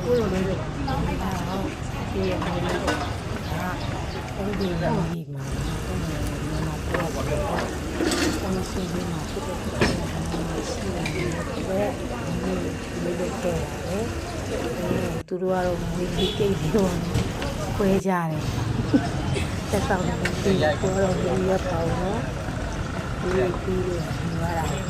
ကိုလိုလေးဒီရမယ်လို့အဲ့ဒီလိုဒီမှာတော့ဘာလဲတော့စီးနေမှာဖြစ်တဲ့ရှိတယ်ဘယ်လိုလဲသူတို့ကတော့ဝီဒီကိတ်ပြောခွဲကြတယ်တက်ဆောင်တယ်ဒီကိုတော့ဒီရပါဦးနော်ဒီပြီးလို့ဒီရတာအဲ့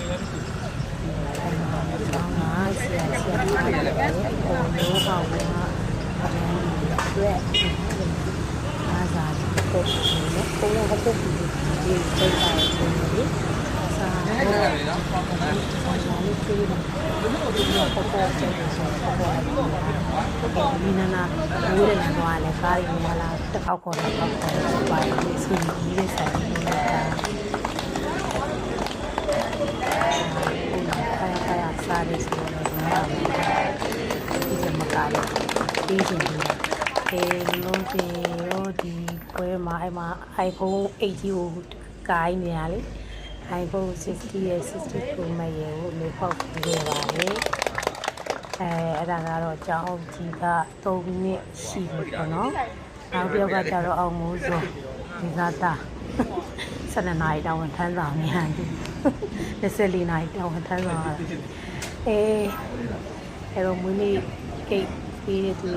မှာဆောင်းမှာဆရာပါတယ်ဟိုလိုပါဘူးအတွက်အားစားပုတ်နော်ပုံရပုတ်ပြီးဒီစိတ်ပါတယ်ဆိုပြီးစားတယ်နော်ဆောင်းလေးပြေးတယ်ဒီတော့ပေါ်ပေါ်ကျတယ်ဆိုတော့ဒီနာနာဝိရလန်သွားလဲကားရီမလာတစ်ခေါက်ခေါ်တော့ပါတယ်စီကြီးလေးဆိုင်နေတာစားရဆိုတော့ဒီစမကားလေးဒီလိုလုံးတင်ရောဒီပွဲမှာအဲ့မှာ iPhone 8ကိုကိုင်းနေရလေ iPhone 60ရဲ့60 Pro Max ရဲ့ကိုလေပေါက်ခဲ့ပါတယ်အဲ့ဒါကတော့ကျောင်းကြီးက3နှစ်ရှိပြီပေါ့နော်နောက်တစ်ယောက်ကကျတော့အောင်မိုးစောဒီကတာ12နာရီတောင်ထမ်းဆောင်နေရတယ်24နာရီတောင်ထမ်းဆောင်ရတယ်အဲ့တော့မွေးနေ့ကိတ်ပြီးတဲ့သူ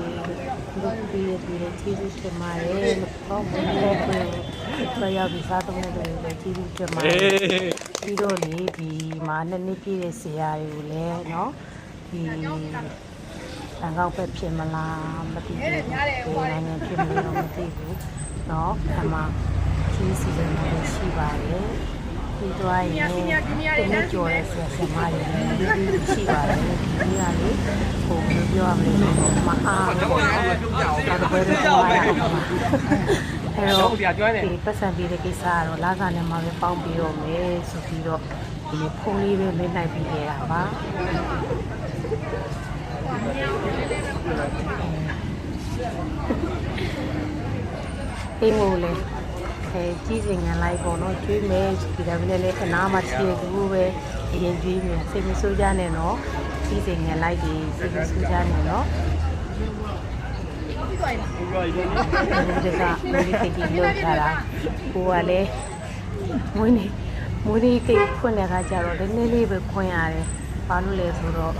တွေပြီးတဲ့သူတွေကျေးဇူးတင်ပါတယ်ပေါ့မွေးနေ့ကိုဆက်ရောက်ပြီးစားသုံးတဲ့လူတွေကျေးဇူးတင်ပါတယ်ပြီးတော့လေဒီမှာနှစ်ပြည့်တဲ့ဆရာတွေကိုလည်းเนาะဒီတန်ကောက်ပဲဖြစ်မလားမသိဘူးဒီနိုင်ငံဖြစ်မလို့မသိဘူးเนาะအမှကြီးစီတယ်ရှိပါတယ်ဒီတော့ရင်ဒီနေ့ကြော်ရဲဆရာဆရာမတွေရှိပါတယ်ဒီကလေဟိုပြောရမလို့မအားဘူးပေါ့နော်ဒါပေမဲ့တော့မရဘူးအဲ့တော့ဒီပတ်စံပြီးတဲ့ကိစ္စကတော့လာစားနဲ့မှပဲပေါင်းပြီးတော့မယ်ဆိုပြီးတော့ဒီဖုန်းလေးပဲမင်းနိုင်ပြီးခဲ့တာပါအေးမို့လေကြီးစင်ငံလိုက်ပေါ့နော်ကျွေးမယ်ဒီဒါပဲလေအနာမှာရှိတဲ့သူပဲအရင်ကျွေးမယ်စိတ်မဆိုးကြနဲ့နော်ကြီးစင်ငံလိုက်ဒီစိတ်မဆိုးကြနဲ့နော်ဒီကဒီလောက်ထားတာကိုကလည်းမွေးနေ့ကိတ်ဖွင့်တဲ့အခါကျတော့နည်းနည်းလေးပဲခွင့်ရတယ်ဘာလို့လဲဆိုတော့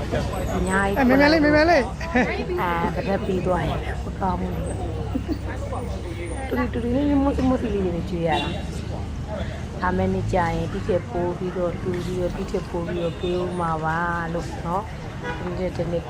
အများကြီးမဲလေးတစ်ခါပြီးသွားရင်မကောင်းဘူးတူလေးမစီလေးတွေကြွေးရတာအမေနဲ့ကြာရင်ဒီချက်ပိုးပြီးတော့တူပြီးတော့ဒီချက်ပိုးပြီးတော့ပေးဦးမှာပါလို့เนาะဒီတဲ့နေ့